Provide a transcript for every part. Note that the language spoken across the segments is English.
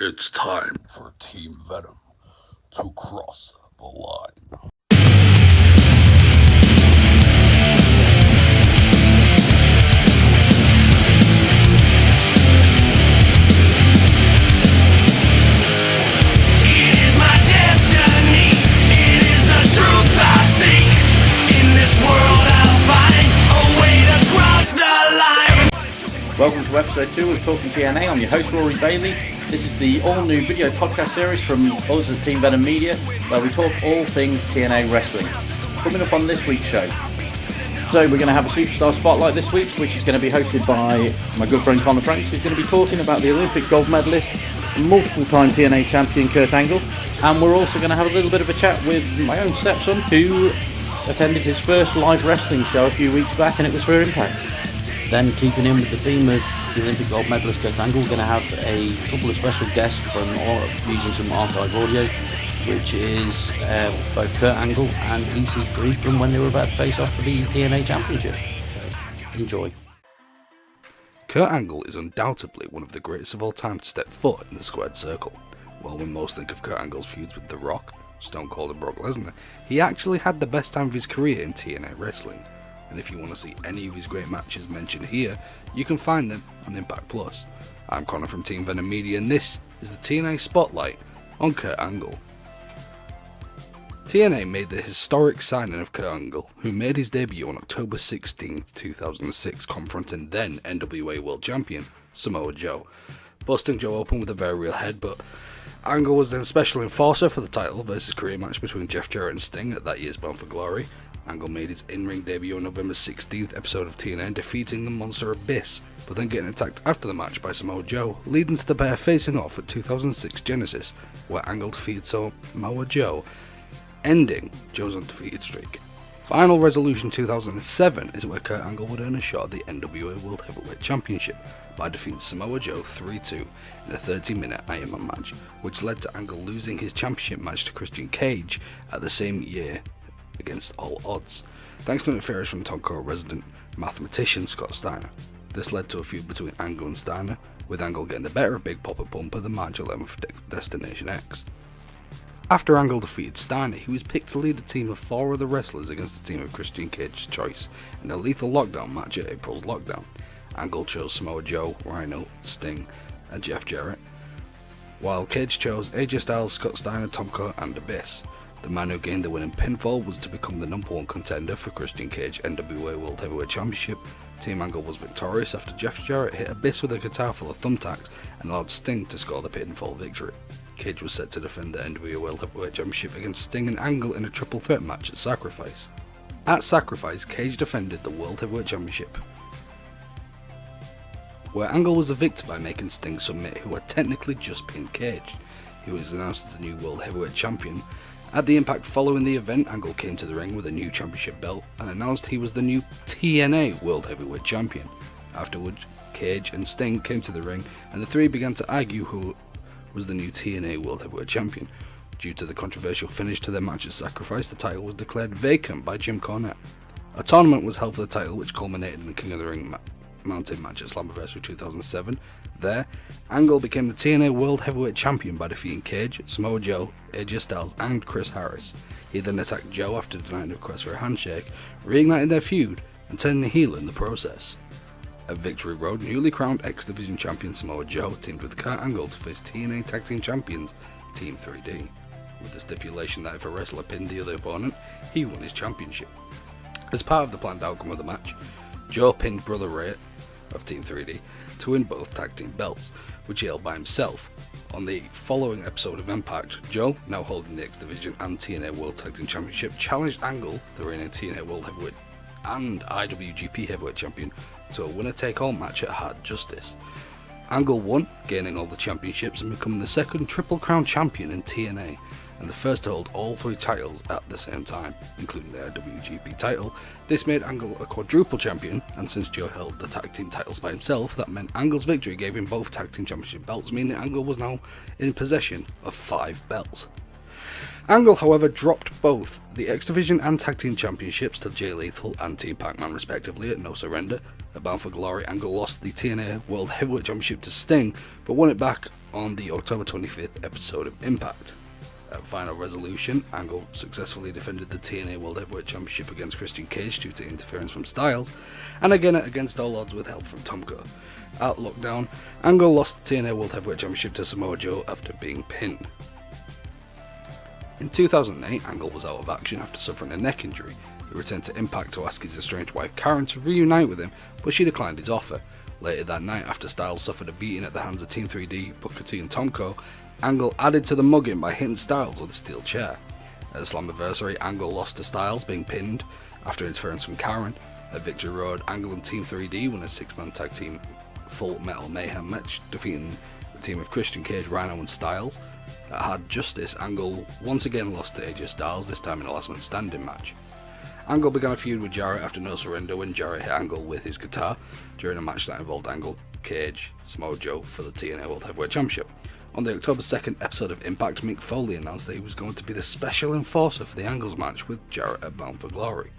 It's time for Team Venom to cross the line. Welcome to episode 2 of Talking TNA. I'm your host Rory Bailey. This is the all-new video podcast series from us at Team Venom Media, where we talk all things TNA wrestling. Coming up on this week's show, so we're going to have a Superstar Spotlight this week, which is going to be hosted by my good friend Connor Franks, who's going to be talking about the Olympic gold medalist and multiple-time TNA champion Kurt Angle. And we're also going to have a little bit of a chat with my own stepson, who attended his first live wrestling show a few weeks back, and it was for Impact. Then, keeping in with the theme of the Olympic gold medalist Kurt Angle, we're going to have a couple of special guests from using some archive audio, which is both Kurt Angle and EC3 from when they were about to face off for the TNA Championship. So, enjoy. Kurt Angle is undoubtedly one of the greatest of all time to step foot in the squared circle. While when most think of Kurt Angle's feuds with The Rock, Stone Cold and Brock Lesnar, he actually had the best time of his career in TNA wrestling. And if you want to see any of his great matches mentioned here, you can find them on Impact Plus. I'm Connor from Team Venom Media, and this is the TNA Spotlight on Kurt Angle. TNA made the historic signing of Kurt Angle, who made his debut on October 16, 2006, confronting then NWA World Champion Samoa Joe. Busting Joe open with a very real headbutt. Angle was then special enforcer for the title versus career match between Jeff Jarrett and Sting at that year's Bound for Glory. Angle made his in-ring debut on November 16th episode of TNA, defeating the Monster Abyss, but then getting attacked after the match by Samoa Joe, leading to the pair facing off at 2006 Genesis, where Angle defeated Samoa Joe, ending Joe's undefeated streak. Final Resolution 2007 is where Kurt Angle would earn a shot at the NWA World Heavyweight Championship by defeating Samoa Joe 3-2 in a 30-minute Iron Man match, which led to Angle losing his championship match to Christian Cage at the same year against all odds, thanks to interference from Tonko resident mathematician Scott Steiner. This led to a feud between Angle and Steiner, with Angle getting the better of Big Papa Pump at the March 11th Destination X. After Angle defeated Steiner, he was picked to lead a team of 4 other wrestlers against the team of Christian Cage's choice in a Lethal Lockdown match at April's Lockdown. Angle chose Samoa Joe, Rhino, Sting, and Jeff Jarrett, while Cage chose AJ Styles, Scott Steiner, Tonko, and Abyss. The man who gained the winning pinfall was to become the number 1 contender for Christian Cage NWA World Heavyweight Championship. Team Angle was victorious after Jeff Jarrett hit Abyss with a guitar full of thumbtacks and allowed Sting to score the pinfall victory. Cage was set to defend the NWA World Heavyweight Championship against Sting and Angle in a triple threat match at Sacrifice. At Sacrifice, Cage defended the World Heavyweight Championship, where Angle was the victor by making Sting submit, who had technically just pinned Cage. He was announced as the new World Heavyweight Champion. At the Impact following the event, Angle came to the ring with a new championship belt and announced he was the new TNA World Heavyweight Champion. Afterwards, Cage and Sting came to the ring and the three began to argue who was the new TNA World Heavyweight Champion. Due to the controversial finish to their match at Sacrifice, the title was declared vacant by Jim Cornette. A tournament was held for the title, which culminated in the King of the Ring Mountain match at Slammiversary 2007. There, Angle became the TNA World Heavyweight Champion by defeating Cage, Samoa Joe, AJ Styles, and Chris Harris. He then attacked Joe after denying a request for a handshake, reigniting their feud and turning heel in the process. At Victory Road, newly crowned X-Division Champion Samoa Joe teamed with Kurt Angle to face TNA Tag Team Champions Team 3D, with the stipulation that if a wrestler pinned the other opponent, he won his championship. As part of the planned outcome of the match, Joe pinned Brother Ray of Team 3D to win both tag team belts, which he held by himself. On the following episode of Impact, Joe, now holding the X Division and TNA World Tag Team Championship, challenged Angle, the reigning TNA World Heavyweight and IWGP Heavyweight Champion, to a winner-take-all match at Hard Justice. Angle won, gaining all the championships and becoming the second Triple Crown champion in TNA, and the first to hold all 3 titles at the same time, including the IWGP title. This made Angle a quadruple champion, and since Joe held the tag team titles by himself, that meant Angle's victory gave him both tag team championship belts, meaning Angle was now in possession of 5 belts. Angle, however, dropped both the X Division and Tag Team Championships to Jay Lethal and Team Pac-Man respectively at No Surrender. At Bound for Glory, Angle lost the TNA World Heavyweight Championship to Sting, but won it back on the October 25th episode of Impact. At Final Resolution, Angle successfully defended the TNA World Heavyweight Championship against Christian Cage due to interference from Styles, and again against all odds with help from Tomko. At Lockdown, Angle lost the TNA World Heavyweight Championship to Samoa Joe after being pinned. In 2008, Angle was out of action after suffering a neck injury. He returned to Impact to ask his estranged wife Karen to reunite with him, but she declined his offer. Later that night, after Styles suffered a beating at the hands of Team 3D, Booker T and Tomko, Angle added to the mugging by hitting Styles with a steel chair. At Slammiversary, Angle lost to Styles, being pinned after interference from Karen. At Victory Road, Angle and Team 3D won a 6-man tag team Full Metal Mayhem match, defeating the team of Christian Cage, Rhino and Styles. At Hard Justice, Angle once again lost to AJ Styles, this time in a last man standing match. Angle began a feud with Jarrett after No Surrender when Jarrett hit Angle with his guitar during a match that involved Angle, Cage, Samoa Joe for the TNA World Heavyweight Championship. On the October 2nd episode of Impact, Mick Foley announced that he was going to be the special enforcer for the Angles match with Jarrett at Bound for Glory.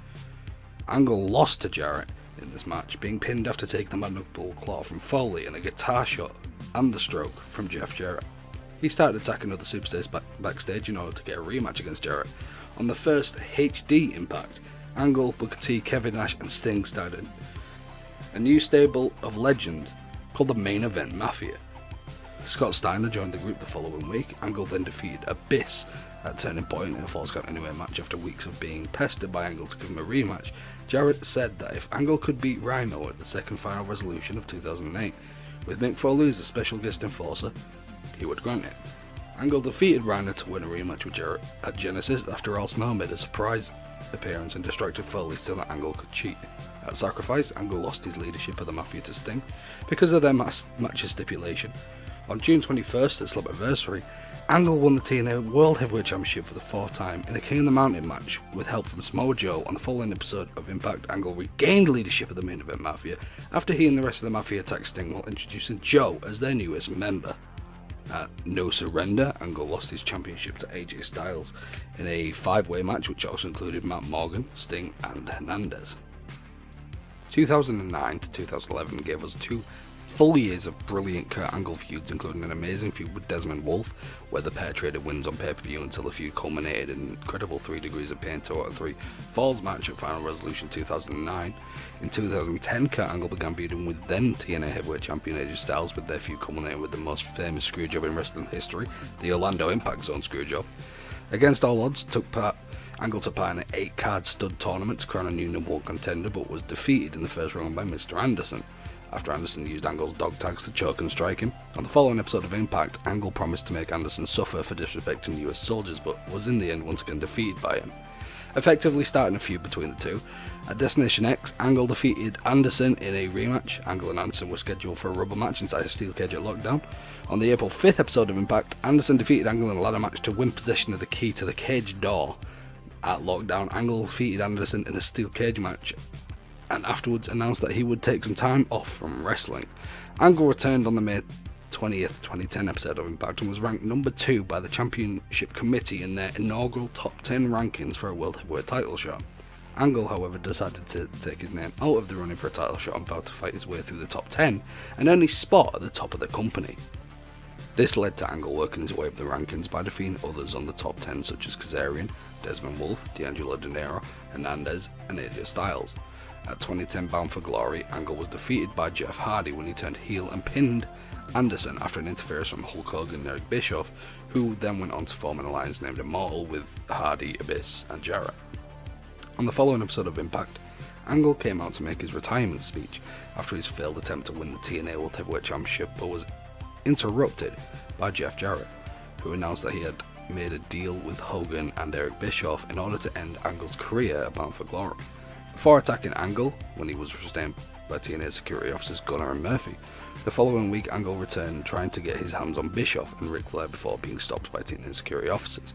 Angle lost to Jarrett in this match, being pinned after taking the mandible claw from Foley and a guitar shot and the stroke from Jeff Jarrett. He started attacking other superstars backstage in order to get a rematch against Jarrett. On the first HD Impact, Angle, Booker T, Kevin Nash and Sting started a new stable of legends called the Main Event Mafia. Scott Steiner joined the group the following week. Angle then defeated Abyss at Turning Point in a Falls Count Anywhere match after weeks of being pestered by Angle to give him a rematch. Jarrett said that if Angle could beat Rhino at the second Final Resolution of 2008, with Mick Foley as a special guest enforcer, he would grant it. Angle defeated Rhino to win a rematch with Jarrett at Genesis after Al Snow made a surprise appearance and distracted Foley so that Angle could cheat. At Sacrifice, Angle lost his leadership of the Mafia to Sting because of their match's stipulation. On June 21st at Slammiversary, Angle won the TNA World Heavyweight Championship for the 4th time in a King of the Mountain match with help from Samoa Joe. On the following episode of Impact, Angle regained leadership of the Main Event Mafia after he and the rest of the Mafia attacked Sting while introducing Joe as their newest member. At No Surrender, Angle lost his championship to AJ Styles in a 5-way match which also included Matt Morgan, Sting and Hernandez. 2009 to 2011 gave us 2 full years of brilliant Kurt Angle feuds, including an amazing feud with Desmond Wolfe, where the pair traded wins on pay-per-view until the feud culminated in an incredible 3 Degrees of Pain 2 out of 3 Falls match at Final Resolution 2009. In 2010, Kurt Angle began feuding with then TNA Heavyweight Champion AJ Styles, with their feud culminating with the most famous screwjob in wrestling history, the Orlando Impact Zone screwjob. Against all odds, Angle took part in an 8-card stud tournament to crown a new number 1 contender, but was defeated in the first round by Mr. Anderson, after Anderson used Angle's dog tags to choke and strike him. On the following episode of Impact, Angle promised to make Anderson suffer for disrespecting US soldiers, but was in the end once again defeated by him, effectively starting a feud between the two. At Destination X, Angle defeated Anderson in a rematch. Angle and Anderson were scheduled for a rubber match inside a steel cage at Lockdown. On the April 5th episode of Impact, Anderson defeated Angle in a ladder match to win possession of the key to the cage door. At Lockdown, Angle defeated Anderson in a steel cage match and afterwards announced that he would take some time off from wrestling. Angle returned on the May 20th, 2010 episode of Impact and was ranked number 2 by the Championship Committee in their inaugural top 10 rankings for a World Heavyweight title shot. Angle, however, decided to take his name out of the running for a title shot and vowed to fight his way through the top 10 and earn his spot at the top of the company. This led to Angle working his way up the rankings by defeating others on the top 10 such as Kazarian, Desmond Wolfe, D'Angelo De Niro, Hernandez and AJ Styles. At 2010 Bound for Glory, Angle was defeated by Jeff Hardy when he turned heel and pinned Anderson after an interference from Hulk Hogan and Eric Bischoff, who then went on to form an alliance named Immortal with Hardy, Abyss and Jarrett. On the following episode of Impact, Angle came out to make his retirement speech after his failed attempt to win the TNA World Heavyweight Championship, but was interrupted by Jeff Jarrett, who announced that he had made a deal with Hogan and Eric Bischoff in order to end Angle's career at Bound for Glory. Before attacking Angle, when he was restrained by TNA security officers Gunner and Murphy, the following week Angle returned trying to get his hands on Bischoff and Ric Flair before being stopped by TNA security officers.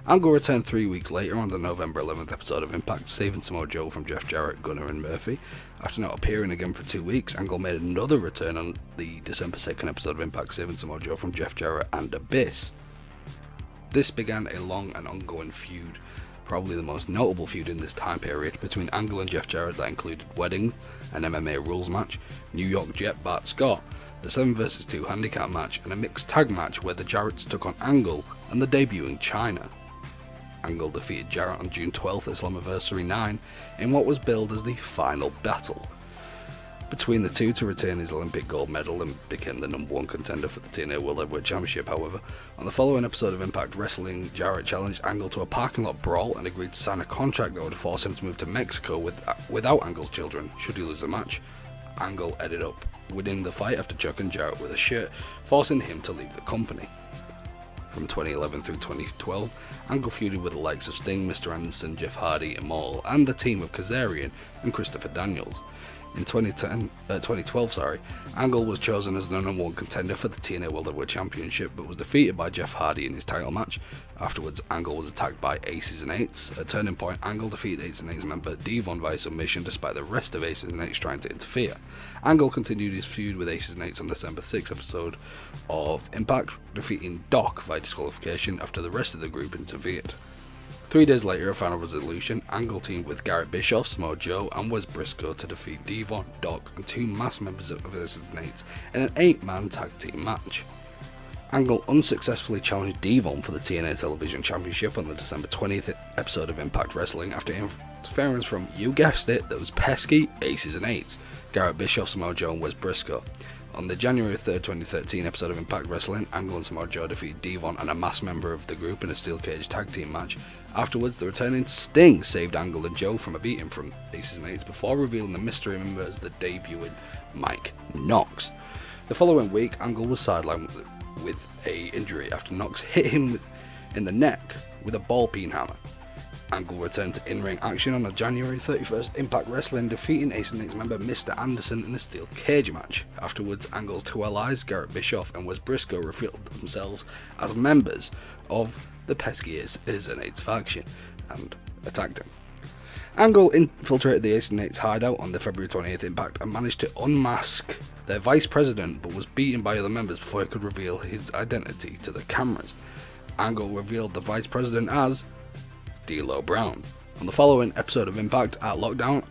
Angle returned 3 weeks later on the November 11th episode of Impact, saving Samoa Joe from Jeff Jarrett, Gunner and Murphy. After not appearing again for 2 weeks, Angle made another return on the December 2nd episode of Impact, saving Samoa Joe from Jeff Jarrett and Abyss. This began a long and ongoing feud, probably the most notable feud in this time period, between Angle and Jeff Jarrett that included weddings, an MMA rules match, New York Jet Bart Scott, a 7 vs 2 handicap match, and a mixed tag match where the Jarretts took on Angle and the debuting China. Angle defeated Jarrett on June 12th at Slammiversary 9 in what was billed as the final battle between the two to retain his Olympic gold medal and became the #1 contender for the TNA World Heavyweight Championship. However, on the following episode of Impact Wrestling, Jarrett challenged Angle to a parking lot brawl and agreed to sign a contract that would force him to move to Mexico without Angle's children should he lose the match. Angle ended up winning the fight after choking Jarrett with a shirt, forcing him to leave the company. From 2011 through 2012, Angle feuded with the likes of Sting, Mr. Anderson, Jeff Hardy, Immortal, and the team of Kazarian and Christopher Daniels. In 2012, Angle was chosen as the #1 contender for the TNA World Heavyweight Championship, but was defeated by Jeff Hardy in his title match. Afterwards, Angle was attacked by Aces and Eights. At Turning Point, Angle defeated Aces and Eights member Devon via submission, despite the rest of Aces and Eights trying to interfere. Angle continued his feud with Aces and Eights on December 6th episode of Impact, defeating Doc via disqualification after the rest of the group interfered. 3 days later, a final resolution, Angle teamed with Garrett Bischoff, Samoa Joe, and Wes Briscoe to defeat Devon, Doc, and 2 masked members of Aces and Eights in an 8-man tag team match. Angle unsuccessfully challenged Devon for the TNA Television Championship on the December 20th episode of Impact Wrestling after interference from, you guessed it, those pesky Aces and Eights, Garrett Bischoff, Samoa Joe, and Wes Briscoe. On the January 3rd, 2013 episode of Impact Wrestling, Angle and Samoa Joe defeated Devon and a masked member of the group in a steel cage tag team match. Afterwards, the returning Sting saved Angle and Joe from a beating from Aces and Eights before revealing the mystery member as the debuting Mike Knox. The following week, Angle was sidelined with a injury after Knox hit him in the neck with a ball peen hammer. Angle returned to in-ring action on the January 31st Impact Wrestling, defeating Aces and Eights member Mr. Anderson in a steel cage match. Afterwards, Angle's 2 allies, Garrett Bischoff and Wes Briscoe, revealed themselves as members of the pesky Aces and Eights faction and attacked him. Angle infiltrated the Aces and Eights hideout on the February 28th Impact and managed to unmask their vice president, but was beaten by other members before he could reveal his identity to the cameras. Angle revealed the vice president as D'Lo Brown. On the following episode of Impact at Lockdown,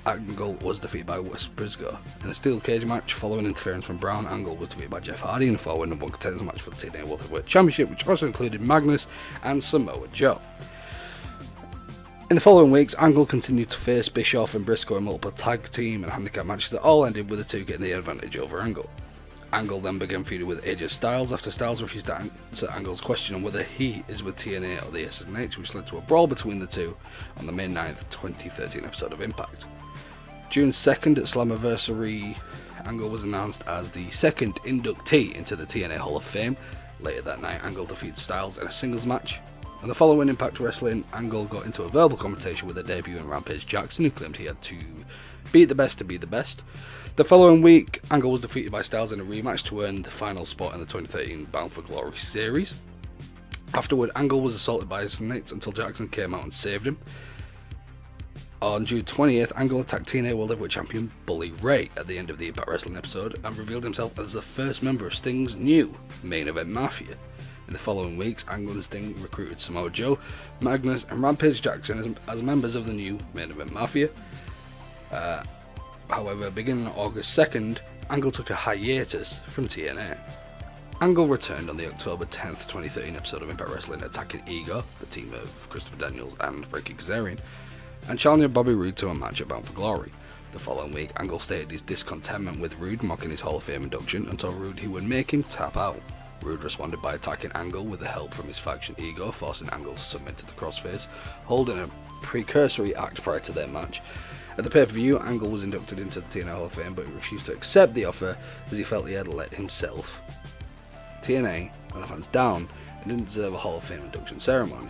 Angle was defeated by Wes Briscoe. In a steel cage match following interference from Brown, Angle was defeated by Jeff Hardy in a 4-way #1 contenders match for the TNA World Heavyweight Championship, which also included Magnus and Samoa Joe. In the following weeks, Angle continued to face Bischoff and Briscoe in multiple tag team and handicap matches that all ended with the two getting the advantage over Angle. Angle then began feuding with AJ Styles after Styles refused to answer Angle's question on whether he is with TNA or the Aces and Eights, which led to a brawl between the two on the May 9th, 2013 episode of Impact. June 2nd at Slammiversary, Angle was announced as the second inductee into the TNA Hall of Fame. Later that night, Angle defeated Styles in a singles match. On the following Impact Wrestling, Angle got into a verbal confrontation with the debuting Rampage Jackson, who claimed he had to beat the best to be the best. The following week, Angle was defeated by Styles in a rematch to earn the final spot in the 2013 Bound for Glory series. Afterward, Angle was assaulted by his mates until Jackson came out and saved him. On June 20th, Angle attacked TNA World Heavyweight Champion Bully Ray at the end of the Impact Wrestling episode and revealed himself as the first member of Sting's new Main Event Mafia. In the following weeks, Angle and Sting recruited Samoa Joe, Magnus, and Rampage Jackson as members of the new Main Event Mafia. However, beginning on August 2nd, Angle took a hiatus from TNA. Angle returned on the October 10th, 2013 episode of Impact Wrestling, attacking Ego, the team of Christopher Daniels and Frankie Kazarian, and challenging Bobby Roode to a match at Bound for Glory. The following week, Angle stated his discontentment with Roode mocking his Hall of Fame induction and told Roode he would make him tap out. Roode responded by attacking Angle with the help from his faction Ego, forcing Angle to submit to the crossface, holding a precursory act prior to their match. At the pay-per-view, Angle was inducted into the TNA Hall of Fame, but he refused to accept the offer as he felt he had let himself, TNA, and the fans down and didn't deserve a Hall of Fame induction ceremony.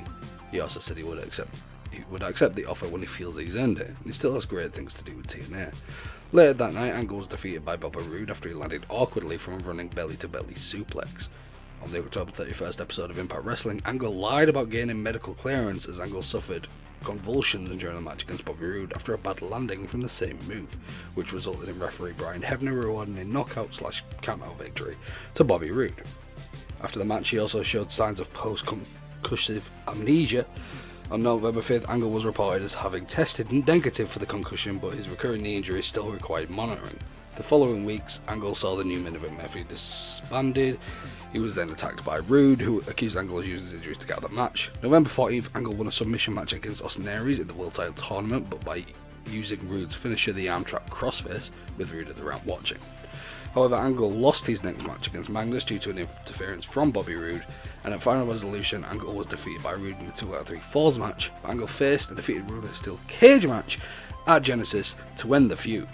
He also said he would accept the offer when he feels that he's earned it, and he still has great things to do with TNA. Later that night, Angle was defeated by Bobby Roode after he landed awkwardly from a running belly-to-belly suplex. On the October 31st episode of Impact Wrestling, Angle lied about gaining medical clearance as Angle suffered convulsions during a match against Bobby Roode after a bad landing from the same move, which resulted in referee Brian Hebner rewarding a knockout/count-out victory to Bobby Roode. After the match, he also showed signs of post-concussive amnesia. On November 5th, Angle was reported as having tested negative for the concussion, but his recurring knee injury still required monitoring. The following weeks, Angle saw the new main event method disbanded. He was then attacked by Rude, who accused Angle of using his injury to get out of the match. November 14th, Angle won a submission match against Austin Aries in the World Title Tournament, but by using Rude's finisher, the arm trap crossface, with Rude at the ramp watching. However, Angle lost his next match against Magnus due to an interference from Bobby Roode, and at Final Resolution, Angle was defeated by Roode in a 2 out of 3 falls match. Angle faced and defeated Roode in a steel cage match at Genesis to end the feud.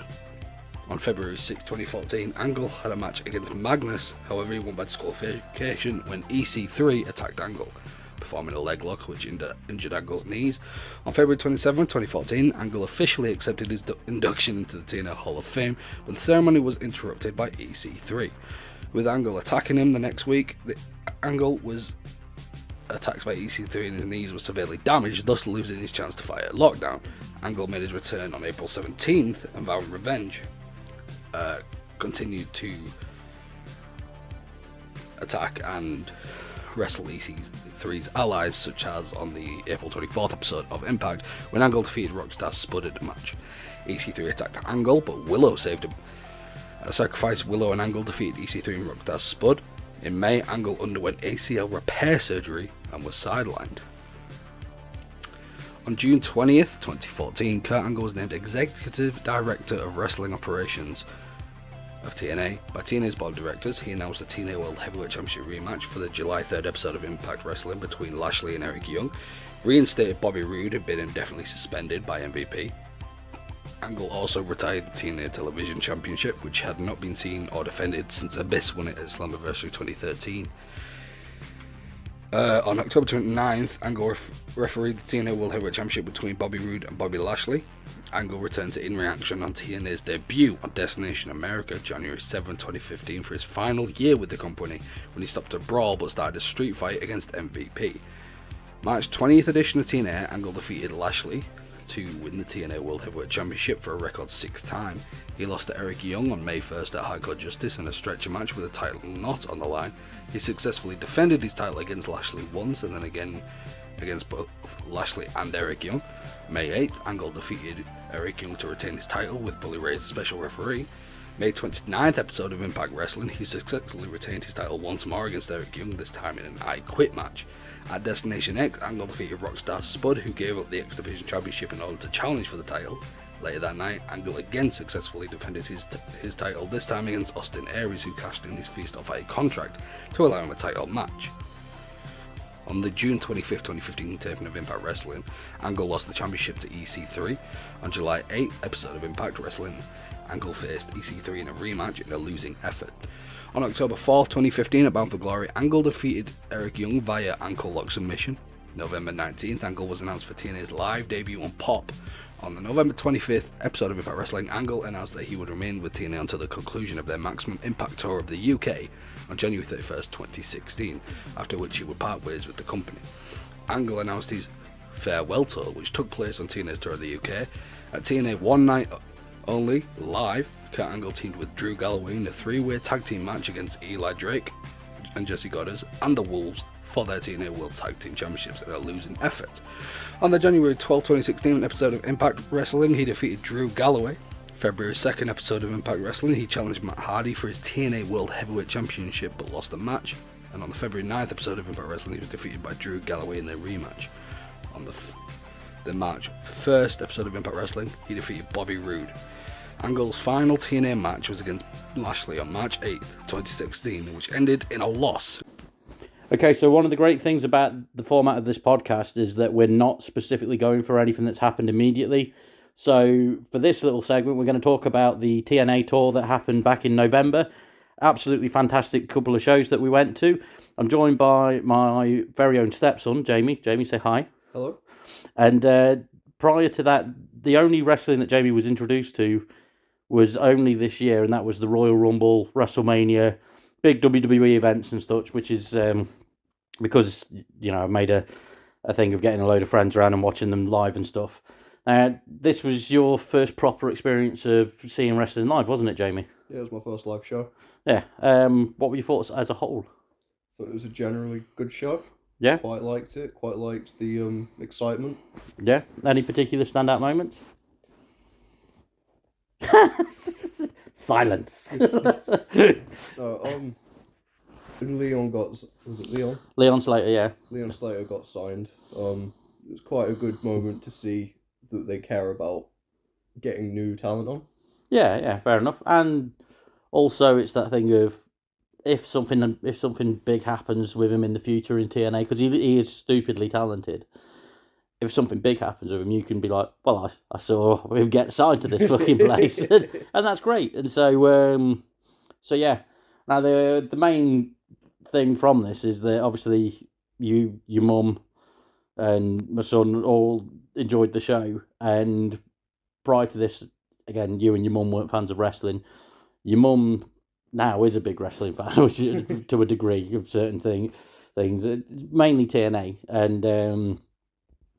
On February 6, 2014, Angle had a match against Magnus, however he won by disqualification when EC3 attacked Angle, performing a leg lock which injured Angle's knees. On February 27, 2014, Angle officially accepted his induction into the TNA Hall of Fame, but the ceremony was interrupted by EC3. With Angle attacking him the next week, Angle was attacked by EC3 and his knees were severely damaged, thus losing his chance to fight at Lockdown. Angle made his return on April 17th and vowed revenge. Continued to attack and wrestle EC3's allies, such as on the April 24th episode of Impact, when Angle defeated Rockstar Spud at the match. EC3 attacked Angle, but Willow saved him. At the sacrifice, Willow and Angle defeated EC3 and Rockstar Spud. In May, Angle underwent ACL repair surgery and was sidelined. On June 20th, 2014, Kurt Angle was named Executive Director of Wrestling Operations of TNA. By TNA's board of directors, he announced the TNA World Heavyweight Championship rematch for the July 3rd episode of Impact Wrestling between Lashley and Eric Young, reinstated Bobby Roode had been indefinitely suspended by MVP. Angle also retired the TNA Television Championship, which had not been seen or defended since Abyss won it at Slammiversary 2013. On October 29th, Angle refereed the TNA World Heavyweight Championship between Bobby Roode and Bobby Lashley. Angle returned to in-ring action on TNA's debut on Destination America, January 7, 2015, for his final year with the company, when he stopped a brawl but started a street fight against MVP. March 20th edition of TNA, Angle defeated Lashley to win the TNA World Heavyweight Championship for a record 6th time. He lost to Eric Young on May 1st at Hardcore Justice in a stretcher match with a title not on the line. He successfully defended his title against Lashley once and then again against both Lashley and Eric Young. May 8th, Angle defeated Eric Young to retain his title with Bully Ray as the special referee. May 29th episode of Impact Wrestling, he successfully retained his title once more against Eric Young, this time in an I Quit match. At Destination X, Angle defeated Rockstar Spud, who gave up the X Division Championship in order to challenge for the title. Later that night, Angle again successfully defended his title, this time against Austin Aries, who cashed in his Feast or Fight contract to allow him a title match. On the June 25th, 2015 taping of Impact Wrestling, Angle lost the championship to EC3. On July 8th episode of Impact Wrestling, Angle faced EC3 in a rematch in a losing effort. On October 4th, 2015 at Bound for Glory, Angle defeated Eric Young via ankle lock submission. November 19th, Angle was announced for TNA's live debut on Pop. On the November 25th episode of Impact Wrestling, Angle announced that he would remain with TNA until the conclusion of their Maximum Impact Tour of the UK on January 31st, 2016, after which he would part ways with the company. Angle announced his farewell tour, which took place on TNA's Tour of the UK. At TNA One Night Only, live, Kurt Angle teamed with Drew Galloway in a 3-way tag team match against Eli Drake and Jesse Goddard and the Wolves for their TNA World Tag Team Championships in a losing effort. On the January 12, 2016 episode of Impact Wrestling, he defeated Drew Galloway. February 2nd episode of Impact Wrestling, he challenged Matt Hardy for his TNA World Heavyweight Championship but lost the match. And on the February 9th episode of Impact Wrestling, he was defeated by Drew Galloway in their rematch. On the March 1st episode of Impact Wrestling, he defeated Bobby Roode. Angle's final TNA match was against Lashley on March 8th, 2016, which ended in a loss. Okay, so one of the great things about the format of this podcast is that we're not specifically going for anything that's happened immediately. So for this little segment, we're going to talk about the TNA tour that happened back in November. Absolutely fantastic couple of shows that we went to. I'm joined by my very own stepson, Jamie. Jamie, say hi. Hello. And prior to that, the only wrestling that Jamie was introduced to was only this year, and that was the Royal Rumble, WrestleMania, big WWE events and such, which is because, you know, I made a thing of getting a load of friends around and watching them live and stuff. This was your first proper experience of seeing wrestling live, wasn't it, Jamie? Yeah, it was my first live show. Yeah. What were your thoughts as a whole? Thought it was a generally good show. Yeah. Quite liked it. Quite liked the excitement. Yeah. Any particular standout moments? Silence. Leon got, was it Leon? Leon Slater, yeah. Leon Slater got signed. It was quite a good moment to see that they care about getting new talent on. Yeah, fair enough. And also, it's that thing of if something big happens with him in the future in TNA, because he is stupidly talented. If something big happens with him, you can be like, well, I saw him get signed to this fucking place, and that's great. And so yeah. Now the main thing from this is that obviously your mum and my son all enjoyed the show, and prior to this, again, you and your mum weren't fans of wrestling. Your mum now is a big wrestling fan, which is, to a degree of certain things, mainly TNA, and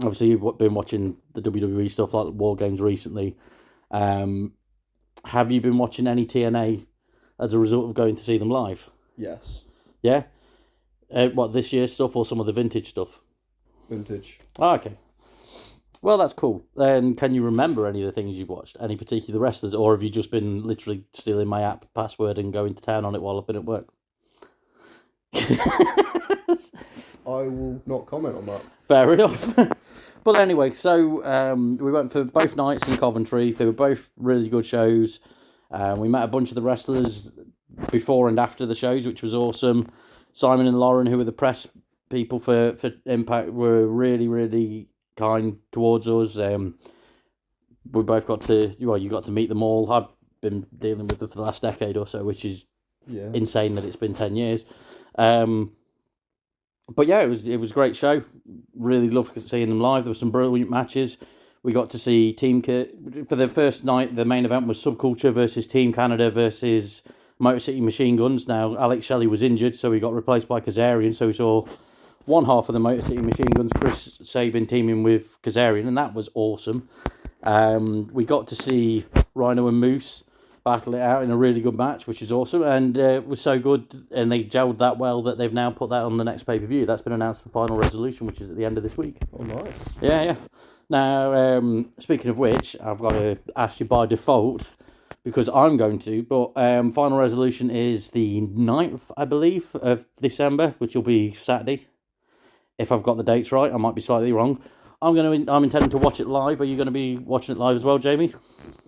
obviously you've been watching the WWE stuff like War Games recently. Have you been watching any TNA as a result of going to see them live? Yes. Yeah? What, this year's stuff or some of the vintage stuff? Vintage. Oh, okay. Well, that's cool. Then can you remember any of the things you've watched? Any particular wrestlers? Or have you just been literally stealing my app password and going to town on it while I've been at work? I will not comment on that. Fair enough. But anyway, so we went for both nights in Coventry. They were both really good shows. We met a bunch of the wrestlers before and after the shows, which was awesome. Simon and Lauren, who were the press people for Impact, were really, really kind towards us. We both got to, you got to meet them all. I've been dealing with them for the last decade or so, which is insane that it's been 10 years. But yeah, it was a great show. Really loved seeing them live. There were some brilliant matches. We got to see Team for the first night. The main event was Subculture versus Team Canada versus Motor City Machine Guns. Now, Alex Shelley was injured, so he got replaced by Kazarian. So we saw one half of the Motor City Machine Guns, Chris Sabin teaming with Kazarian, and that was awesome. We got to see Rhino and Moose battle it out in a really good match, which is awesome, and it was so good, and they gelled that well that they've now put that on the next pay-per-view. That's been announced for Final Resolution, which is at the end of this week. Oh, nice. Yeah. Now, speaking of which, I've got to ask you by default, because I'm going to, but Final Resolution is the 9th, I believe, of December, which will be Saturday. If I've got the dates right, I might be slightly wrong. I'm intending to watch it live. Are you going to be watching it live as well, Jamie?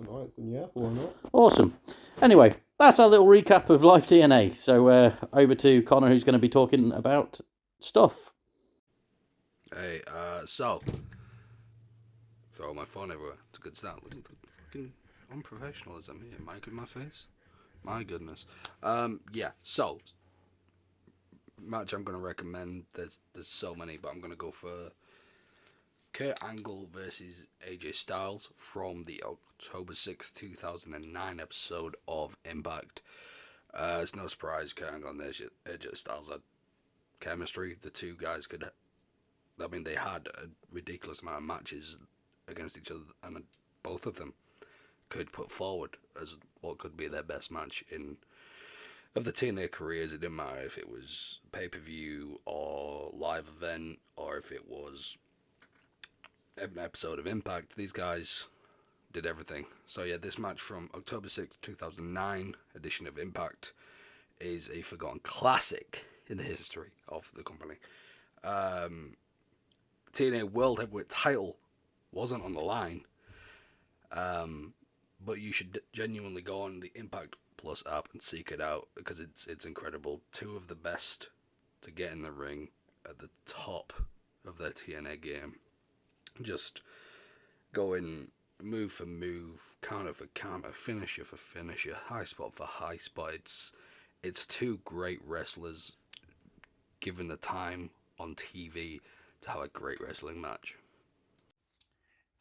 Alright, then yeah, why not? Awesome. Anyway, that's our little recap of Live TNA. So over to Connor, who's going to be talking about stuff. Hey, so throw my phone everywhere. It's a good start. Look at the fucking unprofessionalism here. Mic in my face. My goodness. So match I'm going to recommend. There's so many, but I'm going to go for Kurt Angle versus AJ Styles from the October 6th, 2009 episode of Impact. It's no surprise Kurt Angle and AJ Styles had chemistry. The two guys they had a ridiculous amount of matches against each other, and both of them could put forward as what could be their best match of the TNA careers. It didn't matter if it was pay-per-view or live event or if it was an episode of Impact. These guys did everything. So yeah, this match from October 6th, 2009 edition of Impact is a forgotten classic in the history of the company. TNA World Heavyweight title wasn't on the line, but you should genuinely go on the Impact Plus app and seek it out, because it's incredible. Two of the best to get in the ring at the top of their TNA game. Just going move for move, counter for counter, finisher for finisher, high spot for high spot. It's two great wrestlers given the time on TV to have a great wrestling match.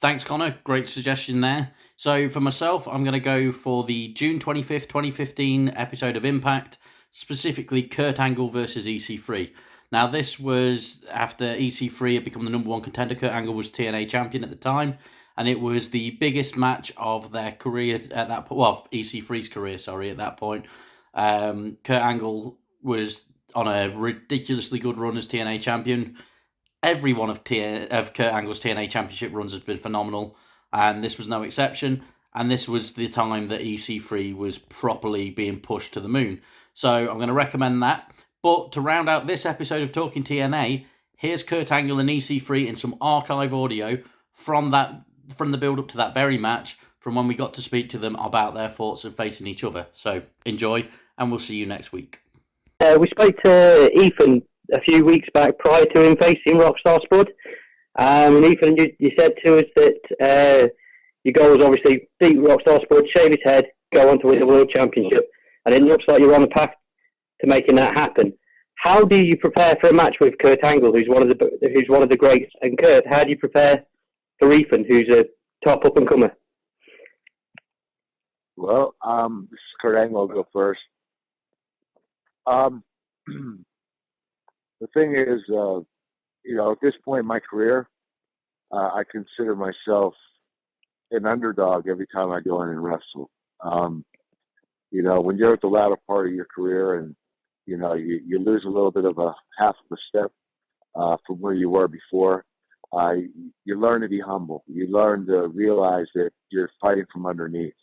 Thanks, Connor. Great suggestion there. So for myself, I'm going to go for the June 25th, 2015 episode of Impact, specifically Kurt Angle versus EC3. Now, this was after EC3 had become the number one contender. Kurt Angle was TNA champion at the time, and it was the biggest match of their career at that point. Well, EC3's career, at that point. Kurt Angle was on a ridiculously good run as TNA champion. Every one of Kurt Angle's TNA championship runs has been phenomenal, and this was no exception. and this was the time that EC3 was properly being pushed to the moon. So I'm going to recommend that. But to round out this episode of Talking TNA, here's Kurt Angle and EC3 in some archive audio from the build-up to that very match, from when we got to speak to them about their thoughts of facing each other. So enjoy, and we'll see you next week. We spoke to Ethan a few weeks back prior to him facing Rockstar Spud. And Ethan, you said to us that your goal was obviously beat Rockstar Spud, shave his head, go on to win the World Championship. And it looks like you're on the path to making that happen. How do you prepare for a match with Kurt Angle, who's one of the greats? And Kurt, how do you prepare for Ethan, who's a top up-and-comer? Well, this is Kurt Angle. I'll go first. The thing is, at this point in my career, I consider myself an underdog every time I go in and wrestle. When you're at the latter part of your career and, you lose a little bit of a half of a step from where you were before, you learn to be humble. You learn to realize that you're fighting from underneath.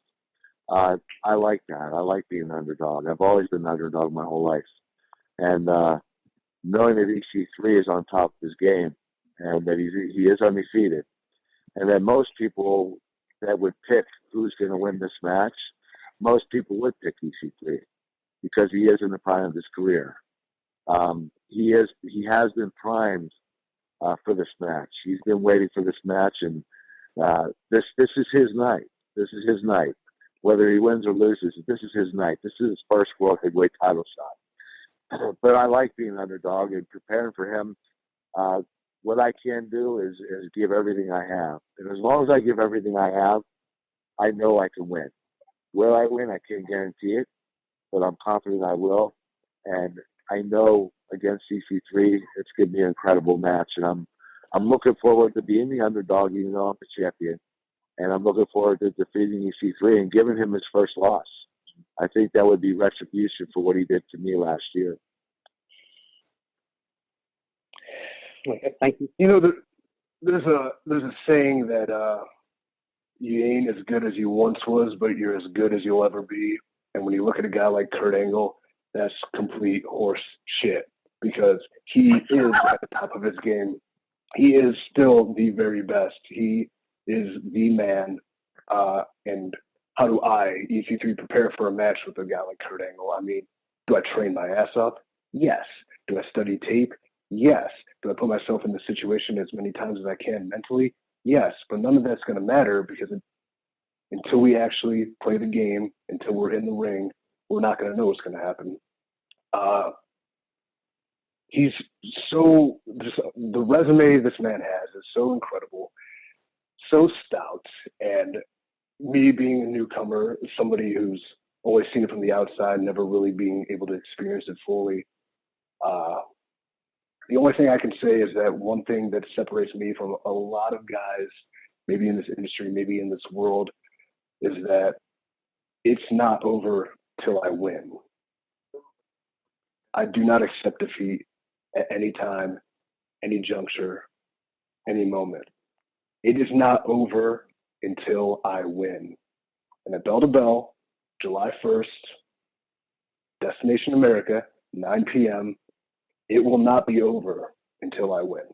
I like that. I like being an underdog. I've always been an underdog my whole life. And knowing that EC3 is on top of his game and that he is undefeated, and that most people that would pick who's going to win this match, most people would pick EC3 because he is in the prime of his career. He has been primed for this match. He's been waiting for this match, and this is his night. This is his night. Whether he wins or loses, this is his night. This is his first World Heavyweight title shot. But I like being an underdog and preparing for him. What I can do is give everything I have. And as long as I give everything I have, I know I can win. Will I win? I can't guarantee it, but I'm confident I will. And I know against EC3, it's going to be an incredible match. And I'm looking forward to being the underdog, even though I'm the champion. And I'm looking forward to defeating EC3 and giving him his first loss. I think that would be retribution for what he did to me last year. Okay, thank you. There's a saying that you ain't as good as you once was, but you're as good as you'll ever be. And when you look at a guy like Kurt Angle, that's complete horse shit, because he is at the top of his game. He is still the very best. He is the man. And how do I, EC3, prepare for a match with a guy like Kurt Angle? I mean, do I train my ass off? Yes. Do I study tape? Yes. Do I put myself in the situation as many times as I can mentally? Yes. But none of that's going to matter, because until we actually play the game, until we're in the ring, we're not going to know what's going to happen. He's so, just the resume this man has is so incredible, so stout. And me being a newcomer, somebody who's always seen it from the outside, never really being able to experience it fully, the only thing I can say is that one thing that separates me from a lot of guys, maybe in this industry, maybe in this world, is that it's not over till I win. I do not accept defeat at any time, any juncture, any moment. It is not over until I win. And at Bell to Bell, July 1st, Destination America, 9 p.m., it will not be over until I win.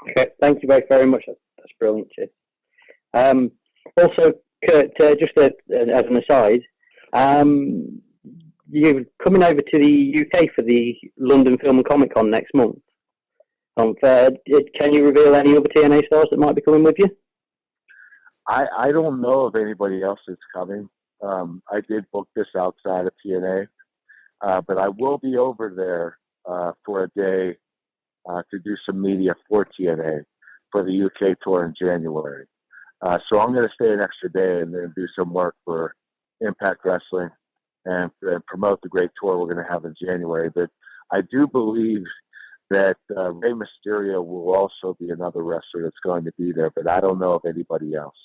Okay, thank you both very much. That's brilliant, Chip. Also, Kurt, just as an aside, you're coming over to the UK for the London Film and Comic Con next month. Can you reveal any other TNA stars that might be coming with you? I don't know of anybody else that's coming. I did book this outside of TNA, but I will be over there for a day to do some media for TNA for the UK tour in January. So I'm going to stay an extra day and then do some work for Impact Wrestling and promote the great tour we're going to have in January. But I do believe that Rey Mysterio will also be another wrestler that's going to be there, but I don't know of anybody else.